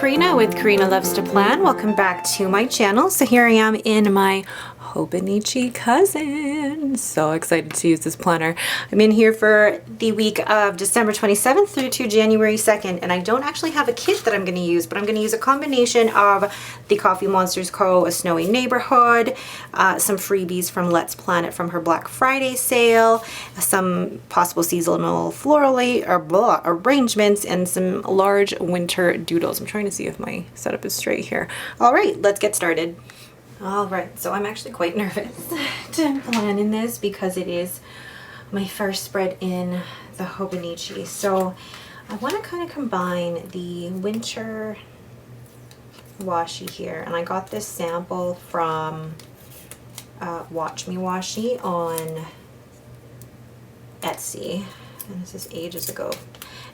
Karina with Karina Loves to Plan. Welcome back to my channel. So here I am in my HOBONICHI cousin. So excited to use this planner. I'm in here for the week of December 27th through to January 2nd, and I don't actually have a kit that I'm going to use, but I'm going to use a combination of the Coffee Monsters Co. A Snowy Neighborhood, some freebies from Let's Plan It from her Black Friday sale, some possible seasonal floral arrangements, and some large winter doodles. I'm trying to see if my setup is straight here. All right, let's get started. All right, so I'm actually quite nervous to plan in this because it is my first spread in the HOBONICHI. So I want to kind of combine the winter washi here, and I got this sample from Watch Me Washi on Etsy, and this is ages ago.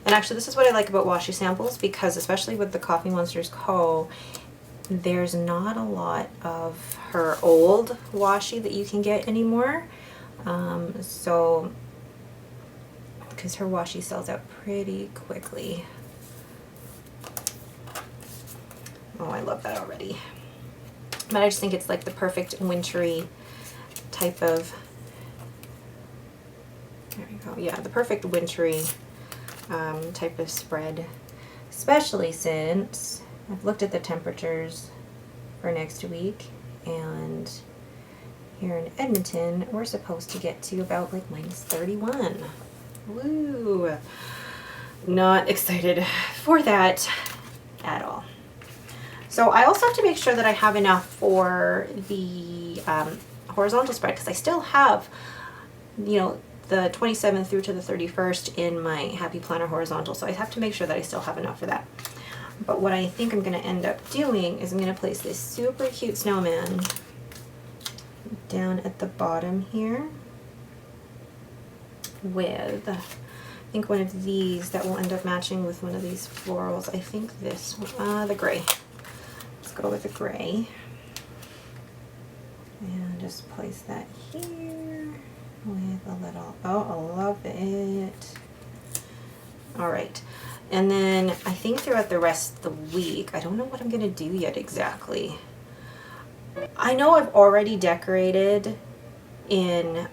And actually, this is what I like about washi samples, because especially with the Coffee Monsters Co., there's not a lot of her old washi that you can get anymore. So, because her washi sells out pretty quickly. Oh, I love that already. But I just think it's like the perfect wintry type of, there we go, yeah, the perfect wintry type of spread, especially since I've looked at the temperatures for next week, and here in Edmonton we're supposed to get to about like -31. Woo! Not excited for that at all. So I also have to make sure that I have enough for the horizontal spread, because I still have, you know, the 27th through to the 31st in my Happy Planner horizontal, so I have to make sure that I still have enough for that. But what I think I'm going to end up doing is I'm going to place this super cute snowman down at the bottom here with, I think, one of these that will end up matching with one of these florals. I think this one, the gray. Let's go with the gray. And just place that here with a little, oh, I love it. All right. And then I think throughout the rest of the week, I don't know what I'm going to do yet exactly. I know I've already decorated in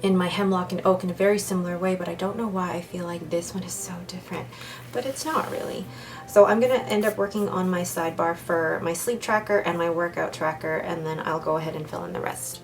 my hemlock and oak in a very similar way, but I don't know why I feel like this one is so different, but it's not really. So I'm going to end up working on my sidebar for my sleep tracker and my workout tracker, and then I'll go ahead and fill in the rest.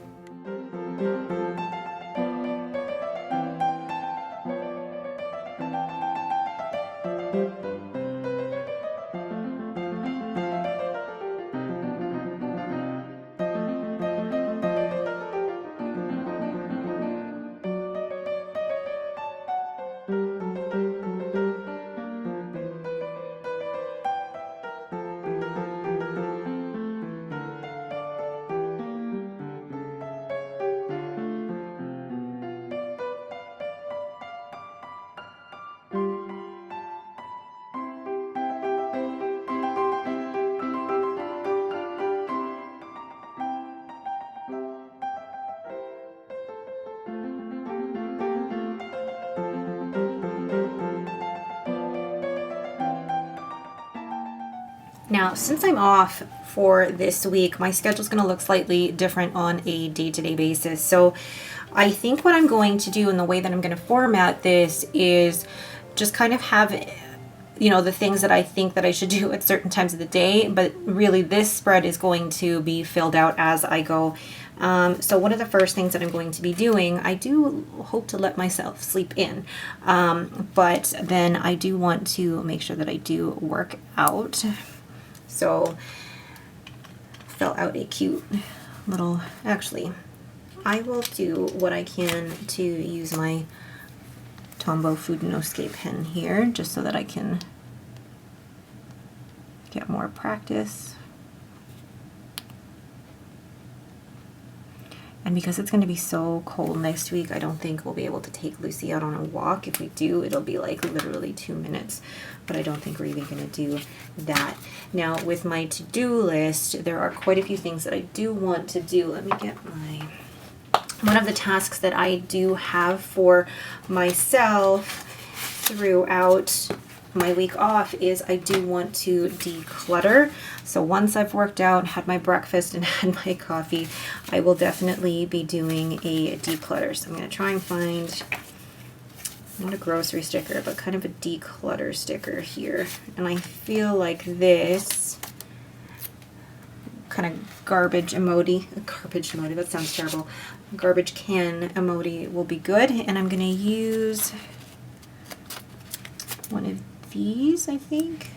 Now, since I'm off for this week, my schedule's going to look slightly different on a day-to-day basis. So I think what I'm going to do, and the way that I'm going to format this, is just kind of have, you know, the things that I think that I should do at certain times of the day, but really this spread is going to be filled out as I go. So one of the first things that I'm going to be doing, I do hope to let myself sleep in, but then I do want to make sure that I do work out. So fill out a cute little, actually, I will do what I can to use my Tombow Food No Escape pen here, just so that I can get more practice. And because it's going to be so cold next week, I don't think we'll be able to take Lucy out on a walk. If we do, it'll be like literally 2 minutes. But I don't think we're even going to do that. Now, with my to-do list, there are quite a few things that I do want to do. Let me get my... One of the tasks that I do have for myself throughout my week off is I do want to declutter. So once I've worked out, had my breakfast, and had my coffee, I will definitely be doing a declutter. So I'm going to try and find, not a grocery sticker, but kind of a declutter sticker here. And I feel like this kind of garbage emoji, that sounds terrible, garbage can emoji will be good. And I'm going to use one of these, I think,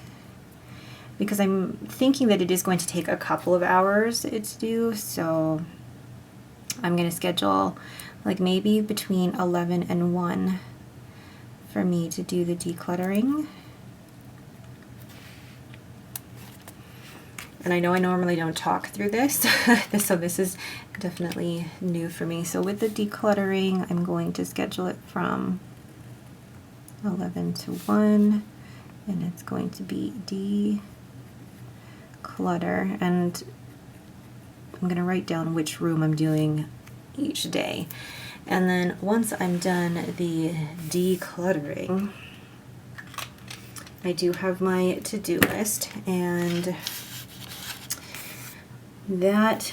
because I'm thinking that it is going to take a couple of hours to do. So I'm going to schedule like maybe between 11 and 1 for me to do the decluttering. And I know I normally don't talk through this, so this is definitely new for me. So with the decluttering, I'm going to schedule it from 11 to 1, and it's going to be declutter, and I'm going to write down which room I'm doing each day. And then once I'm done the decluttering, I do have my to-do list, and that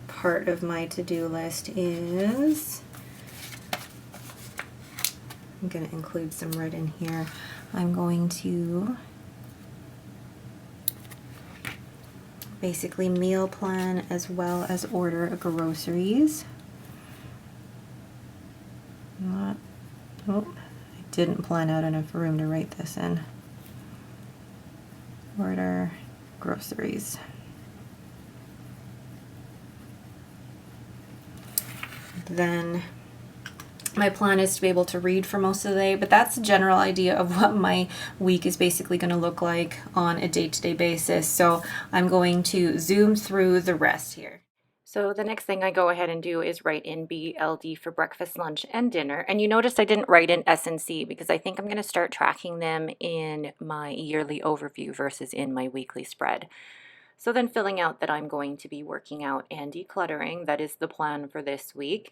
part of my to-do list is, I'm going to include some red in here. I'm going to basically meal plan as well as order groceries. I didn't plan out enough room to write this in. Order groceries. Then my plan is to be able to read for most of the day, but that's a general idea of what my week is basically going to look like on a day-to-day basis. So I'm going to zoom through the rest here. So the next thing I go ahead and do is write in BLD for breakfast, lunch, and dinner. And you notice I didn't write in S&C because I think I'm going to start tracking them in my yearly overview versus in my weekly spread. So then filling out that I'm going to be working out and decluttering, that is the plan for this week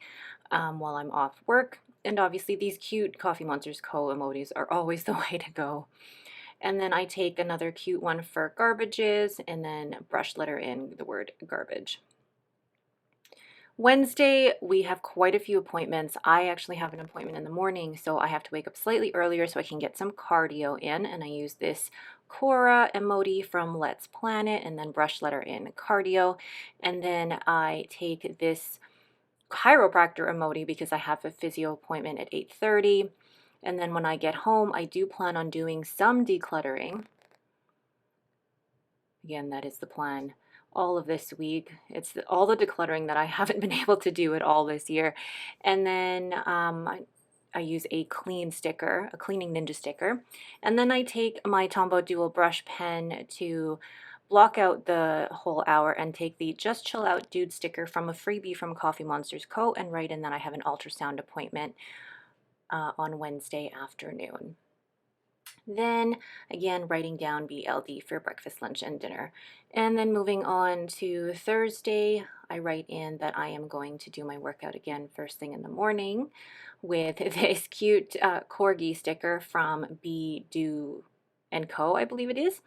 while I'm off work. And obviously these cute Coffee Monsters Co. emojis are always the way to go. And then I take another cute one for garbages and then brush letter in the word garbage. Wednesday, we have quite a few appointments. I actually have an appointment in the morning, so I have to wake up slightly earlier so I can get some cardio in, and I use this Cora emoji from Let's Planet and then brush letter in cardio. And then I take this chiropractor emoji because I have a physio appointment at 8:30. And then when I get home, I do plan on doing some decluttering. Again, that is the plan all of this week. It's all the decluttering that I haven't been able to do at all this year. And then I use a clean sticker, a cleaning ninja sticker. And then I take my Tombow Dual Brush Pen to block out the whole hour and take the Just Chill Out Dude sticker from a freebie from Coffee Monsters Co. and write in that I have an ultrasound appointment on Wednesday afternoon. Then again, writing down BLD for breakfast, lunch, and dinner. And then moving on to Thursday, I write in that I am going to do my workout again first thing in the morning with this cute corgi sticker from Be Do and Co, I believe it is.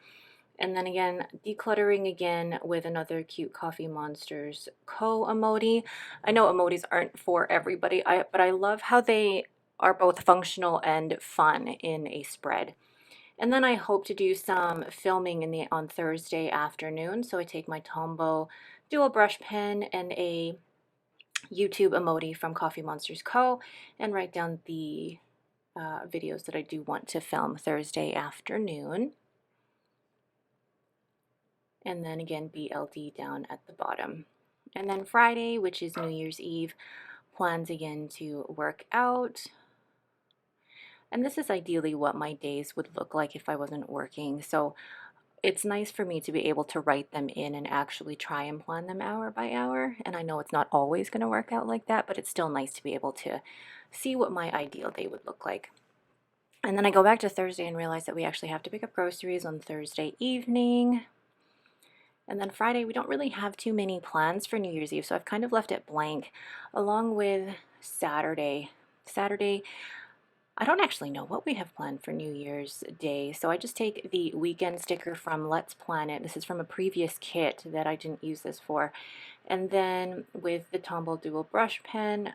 And then again, decluttering again with another cute Coffee Monsters Co emoji. I know emojis aren't for everybody, but I love how they are both functional and fun in a spread. And then I hope to do some filming on Thursday afternoon. So I take my Tombow Dual Brush Pen and a YouTube emoji from Coffee Monsters Co. and write down the videos that I do want to film Thursday afternoon. And then again, BLD down at the bottom. And then Friday, which is New Year's Eve, plans again to work out. And this is ideally what my days would look like if I wasn't working. So it's nice for me to be able to write them in and actually try and plan them hour by hour. And I know it's not always going to work out like that, but it's still nice to be able to see what my ideal day would look like. And then I go back to Thursday and realize that we actually have to pick up groceries on Thursday evening. And then Friday, we don't really have too many plans for New Year's Eve, so I've kind of left it blank, along with Saturday. Saturday, I don't actually know what we have planned for New Year's Day, so I just take the weekend sticker from Let's Plan It. This is from a previous kit that I didn't use this for. And then with the Tombow Dual Brush Pen,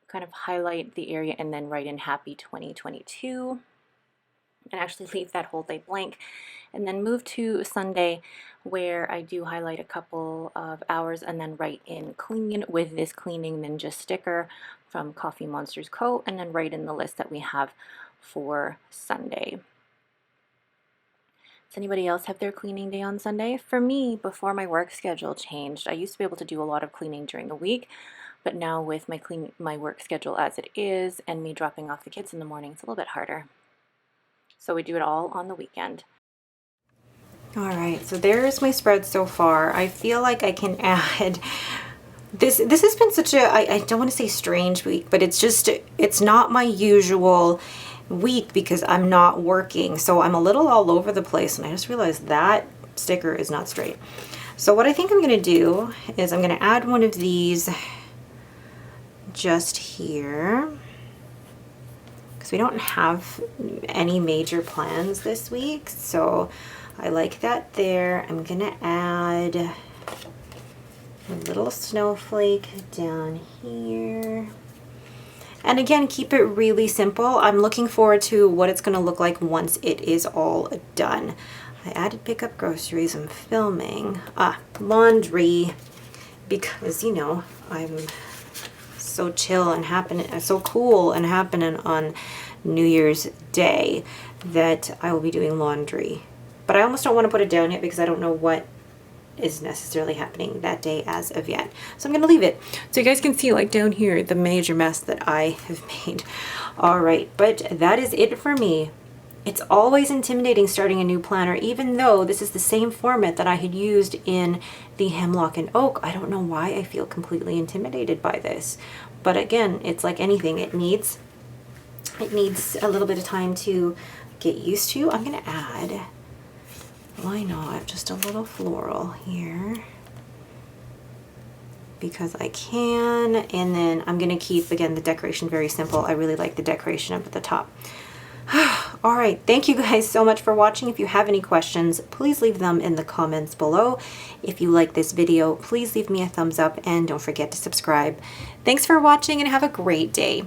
kind of highlight the area and then write in Happy 2022. And actually leave that whole day blank. And then move to Sunday, where I do highlight a couple of hours and then write in clean with this Cleaning Ninja sticker from Coffee Monsters Co. and then write in the list that we have for Sunday. Does anybody else have their cleaning day on Sunday? For me, before my work schedule changed, I used to be able to do a lot of cleaning during the week, but now with my work schedule as it is and me dropping off the kids in the morning, it's a little bit harder. So we do it all on the weekend. All right, so there's my spread so far. I feel like I can add, this has been such a, I don't want to say strange week, but it's not my usual week because I'm not working. So I'm a little all over the place, and I just realized that sticker is not straight. So what I think I'm gonna do is I'm gonna add one of these just here, because we don't have any major plans this week. So I like that there. I'm gonna add a little snowflake down here. And again, keep it really simple. I'm looking forward to what it's gonna look like once it is all done. I added pick up groceries. I'm filming laundry because, you know, I'm so chill and so cool and happening on New Year's Day that I will be doing laundry. But I almost don't want to put it down yet because I don't know what is necessarily happening that day as of yet. So I'm going to leave it. So you guys can see, like, down here, the major mess that I have made. All right, but that is it for me. It's always intimidating starting a new planner, even though this is the same format that I had used in the Hemlock and Oak. I don't know why I feel completely intimidated by this. But again, it's like anything. It needs a little bit of time to get used to. I'm going to add, why not, just a little floral here because I can. And then I'm going to keep, again, the decoration very simple. I really like the decoration up at the top. All right, thank you guys so much for watching. If you have any questions, please leave them in the comments below. If you like this video, please leave me a thumbs up and don't forget to subscribe. Thanks for watching and have a great day.